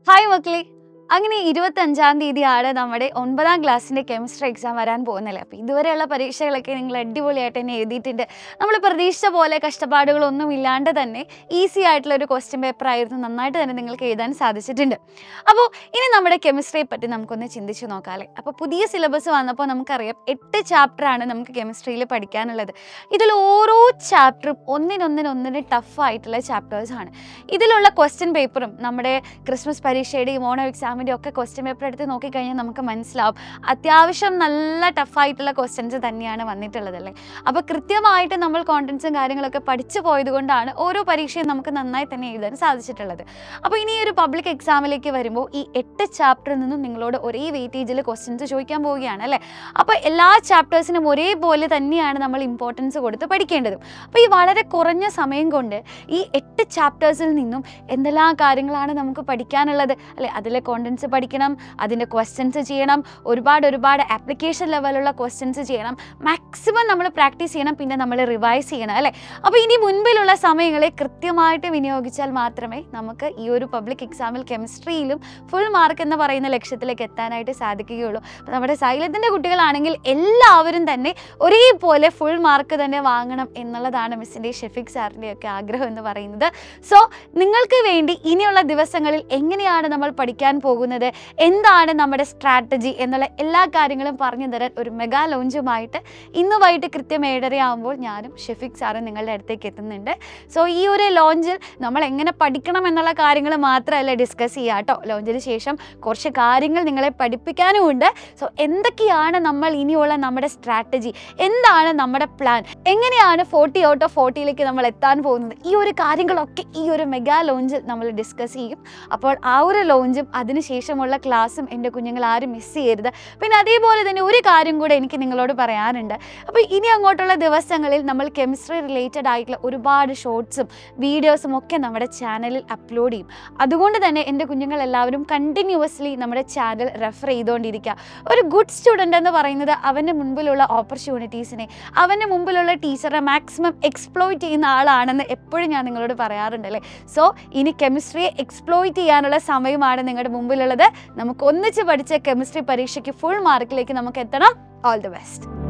Hi മക്കളെ, അങ്ങനെ 25-ാം തീയതിയാണ് നമ്മുടെ 9ാം ക്ലാസ്സിൻ്റെ കെമിസ്ട്രി എക്സാം വരാൻ പോകുന്നില്ലേ. അപ്പോൾ ഇതുവരെയുള്ള പരീക്ഷകളൊക്കെ നിങ്ങൾ അടിപൊളിയായിട്ട് തന്നെ എഴുതിയിട്ടുണ്ട്. നമ്മൾ പ്രതീക്ഷിച്ച പോലെ കഷ്ടപ്പാടുകളൊന്നും ഇല്ലാണ്ട് തന്നെ ഈസി ആയിട്ടുള്ള ഒരു ക്വസ്റ്റ്യൻ പേപ്പർ ആയിരുന്നു. നന്നായിട്ട് തന്നെ നിങ്ങൾക്ക് എഴുതാൻ സാധിച്ചിട്ടുണ്ട്. അപ്പോൾ ഇനി നമ്മുടെ കെമിസ്ട്രിയെ പറ്റി നമുക്കൊന്ന് ചിന്തിച്ച് നോക്കാമല്ലേ. അപ്പോൾ പുതിയ സിലബസ് വന്നപ്പോൾ നമുക്കറിയാം 8 ചാപ്റ്ററാണ് നമുക്ക് കെമിസ്ട്രിയിൽ പഠിക്കാനുള്ളത്. ഇതിൽ ഓരോ ചാപ്റ്ററും ഒന്നിനൊന്നിനൊന്നിന് ടഫായിട്ടുള്ള ചാപ്റ്റേഴ്സാണ്. ഇതിലുള്ള ക്വസ്റ്റ്യൻ പേപ്പറും നമ്മുടെ ക്രിസ്മസ് പരീക്ഷയുടെയും ഓണം എക്സാമിൻ്റെ ഒക്കെ ക്വസ്റ്റ്യൻ പേപ്പർ എടുത്ത് നോക്കിക്കഴിഞ്ഞാൽ നമുക്ക് മനസ്സിലാവും അത്യാവശ്യം നല്ല ടഫായിട്ടുള്ള ക്വസ്റ്റ്യൻസ് തന്നെയാണ് വന്നിട്ടുള്ളതല്ലേ. അപ്പോൾ കൃത്യമായിട്ട് നമ്മൾ കോണ്ടൻസും കാര്യങ്ങളൊക്കെ പഠിച്ചു പോയത് കൊണ്ടാണ് ഓരോ പരീക്ഷയും നമുക്ക് നന്നായി തന്നെ എഴുതാൻ സാധിച്ചിട്ടുള്ളത്. അപ്പോൾ ഇനി ഒരു പബ്ലിക് എക്സാമിലേക്ക് വരുമ്പോൾ ഈ 8 ചാപ്റ്ററിൽ നിന്നും നിങ്ങളോട് ഒരേ വെയിറ്റേജിൽ ക്വസ്റ്റ്യൻസ് ചോദിക്കാൻ പോവുകയാണ് അല്ലേ. അപ്പോൾ എല്ലാ ചാപ്റ്റേഴ്സിനും ഒരേപോലെ തന്നെയാണ് നമ്മൾ ഇമ്പോർട്ടൻസ് കൊടുത്ത് പഠിക്കേണ്ടതും. അപ്പോൾ ഈ വളരെ കുറഞ്ഞ സമയം കൊണ്ട് ഈ 8 ചാപ്റ്റേഴ്സിൽ നിന്നും എന്തെല്ലാം കാര്യങ്ങളാണ് നമുക്ക് പഠിക്കാനുള്ളത് അല്ലേ. അതിലെ കോണ്ടൻസ് പഠിക്കണം, അതിൻ്റെ ക്വസ്റ്റ്യൻസ് ചെയ്യണം, ഒരുപാട് ആപ്ലിക്കേഷൻ ലെവലുള്ള ക്വസ്റ്റ്യൻസ് ചെയ്യണം, മാക്സിമം നമ്മൾ പ്രാക്ടീസ് ചെയ്യണം, പിന്നെ നമ്മൾ റിവൈസ് ചെയ്യണം അല്ലേ. അപ്പോൾ ഇനി മുൻപിലുള്ള സമയങ്ങളെ കൃത്യമായിട്ട് വിനിയോഗിച്ചാൽ മാത്രമേ നമുക്ക് ഈ ഒരു പബ്ലിക് എക്സാമിൽ കെമിസ്ട്രിയിലും ഫുൾ മാർക്ക് എന്ന് പറയുന്ന ലക്ഷ്യത്തിലേക്ക് എത്താനായിട്ട് സാധിക്കുകയുള്ളൂ. അപ്പോൾ നമ്മുടെ സൈലത്തിൻ്റെ കുട്ടികളാണെങ്കിൽ എല്ലാവരും തന്നെ ഒരേപോലെ ഫുൾ മാർക്ക് തന്നെ വാങ്ങണം എന്നുള്ളതാണ് മിസ്സിൻ്റെ ഷെഫിക് സാറിൻ്റെ ഒക്കെ ആഗ്രഹം എന്ന് പറയുന്നത്. സോ നിങ്ങൾക്ക് വേണ്ടി ഇനിയുള്ള ദിവസങ്ങളിൽ എങ്ങനെയാണ് നമ്മൾ പഠിക്കാൻ പോകുന്നത്, എന്താണ് നമ്മുടെ സ്ട്രാറ്റജി എന്നുള്ള എല്ലാ കാര്യങ്ങളും പറഞ്ഞു തരാൻ ഒരു മെഗാ ലോഞ്ചുമായിട്ട് ഇന്ന് വൈകിട്ട് കൃത്യം 7:30 ആകുമ്പോൾ ഞാനും ഷെഫിക് സാറും നിങ്ങളുടെ അടുത്തേക്ക് എത്തുന്നുണ്ട്. സോ ഈ ഒരു ലോഞ്ചിൽ നമ്മൾ എങ്ങനെ പഠിക്കണം എന്നുള്ള കാര്യങ്ങൾ മാത്രമല്ല ഡിസ്കസ് ചെയ്യുക കേട്ടോ. ലോഞ്ചിന് ശേഷം കുറച്ച് കാര്യങ്ങൾ നിങ്ങളെ പഠിപ്പിക്കാനുമുണ്ട്. സോ എന്തൊക്കെയാണ് നമ്മൾ ഇനിയുള്ള നമ്മുടെ സ്ട്രാറ്റജി, എന്താണ് നമ്മുടെ പ്ലാൻ, എങ്ങനെയാണ് 40 ഔട്ട് ഓഫ് 40ലേക്ക് നമ്മൾ എത്താൻ പോകുന്നത്, ഈ ഒരു കാര്യങ്ങളൊക്കെ ഈ ഒരു മെഗാ ലോഞ്ചിൽ നമ്മൾ ഡിസ്കസ് ചെയ്യും. അപ്പോൾ ആ ഒരു ലോഞ്ചും അതിനുശേഷമുള്ള ക്ലാസ്സും എൻ്റെ കുഞ്ഞുങ്ങൾ ആരും മിസ് ചെയ്യരുത്. പിന്നെ അതേപോലെ തന്നെ ഒരു കാര്യം കൂടെ എനിക്ക് നിങ്ങളോട് പറയാനുണ്ട്. അപ്പോൾ ഇനി അങ്ങോട്ടുള്ള ദിവസങ്ങളിൽ നമ്മൾ കെമിസ്ട്രി റിലേറ്റഡ് ആയിട്ടുള്ള ഒരുപാട് ഷോർട്സും വീഡിയോസും ഒക്കെ നമ്മുടെ ചാനലിൽ അപ്ലോഡ് ചെയ്യും. അതുകൊണ്ട് തന്നെ എൻ്റെ കുഞ്ഞുങ്ങൾ എല്ലാവരും കണ്ടിന്യൂസ്ലി നമ്മുടെ ചാനൽ റെഫർ ചെയ്തുകൊണ്ടിരിക്കുക. ഒരു ഗുഡ് സ്റ്റുഡൻ്റ് എന്ന് പറയുന്നത് അവൻ്റെ മുൻപിലുള്ള ഓപ്പർച്യൂണിറ്റീസിനെ, അവൻ്റെ മുമ്പിലുള്ള ടീച്ചറെ മാക്സിമം എക്സ്പ്ലോയിറ്റ് ചെയ്യുന്ന ആളാണെന്ന് എപ്പോഴും ഞാൻ നിങ്ങളോട് പറയാറുണ്ടല്ലേ. സോ ഇനി കെമിസ്ട്രിയെ എക്സ്പ്ലോയിറ്റ് ചെയ്യാനുള്ള സമയമാണ് നിങ്ങളുടെ മുമ്പിലുള്ളത്. നമുക്ക് ഒന്നിച്ച് പഠിച്ച കെമിസ്ട്രി പരീക്ഷയ്ക്ക് ഫുൾ മാർക്കിലേക്ക് നമുക്ക് എത്തണം. All the best.